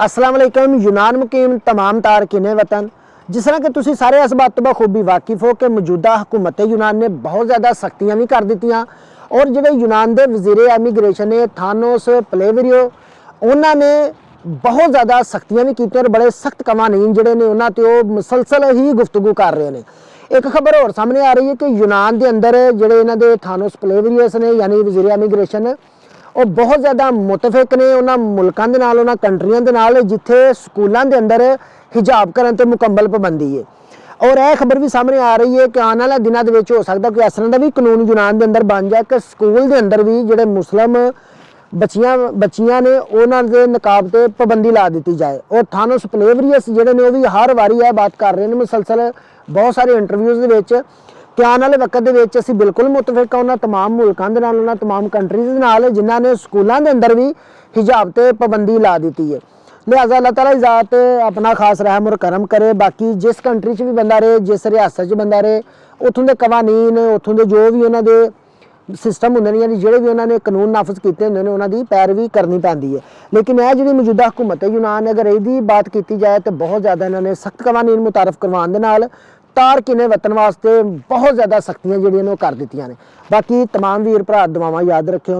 अस्सलाम वालेकुम। यूनान मुकीम तमाम तारकीन वतन, जिस तरह कि तुसी सारे इस बात तो बखूबी वाकिफ हो कि मौजूदा हुकूमत यूनान ने बहुत ज़्यादा सख्तियाँ भी कर दित्तियां और जो यूनान के वजीरे एमीग्रेशन ने थानोस प्लेवरियो उन्होंने बहुत ज़्यादा सख्तियाँ भी की और बड़े सख्त कवानीन जोड़े ने उन्होंने तो मुसलसल ही गुफ्तगू कर रहे हैं। एक खबर होर सामने आ रही है कि यूनान के अंदर जोड़े इन्होंने थानोस प्लेवरियस ने यानी वजीरे एमीग्रेशन और बहुत ज़्यादा मुतफिक ने उन्होंने मुल्कों के नाल उन्होंने कंट्रियों के नाल जिथे स्कूलों के अंदर हिजाब करने ते मुकम्मल पाबंदी है। और यह खबर भी सामने आ रही है कि आने वाले दिनों के हो सकता कि इस तरह का भी कानून यूनान के अंदर बन जाए कि स्कूल के अंदर भी जोड़े मुस्लिम बच्चियां ने उन्होंने नकाब से पाबंदी ला दी जाए। और थानोस प्लेवरियस जोड़े ने भी हर बारी यह बात कर रहे हैं मुसलसल बहुत सारे इंटरव्यूज़ कि आने वाले वक्त असी बिल्कुल मुतफिक उन्होंने तमाम मुल्कों के नाल उन्होंने तमाम कंट्रीज़ नाल जिन्होंने स्कूलों के अंदर भी हिजाब से पाबंदी ला दी है। लिहाजा अल्लाह ताला ज़ात अपना खास रहम और करम करे। बाकी जिस कंट्री भी बंदा रहे, जिस रियासत बंदा रहे, उत्थों के कवानीन उत्थों के जो भी उन्होंने सिस्टम होंगे यानी जोड़े भी उन्होंने कानून नाफज किए होंगे उन्होंने पैरवी करनी पैंदी है। लेकिन यह जी मौजूदा हुकूमत है यूनान अगर यही बात की जाए तो बहुत ज़्यादा इन्होंने सख्त कवानीन मुतारफ करवाने के नाल तारकीने वतन वास्ते बहुत ज़्यादा सख्तियाँ जोड़ियां कर दित्तियां ने। बाकी तमाम वीर भरा दुआवां याद रखियो।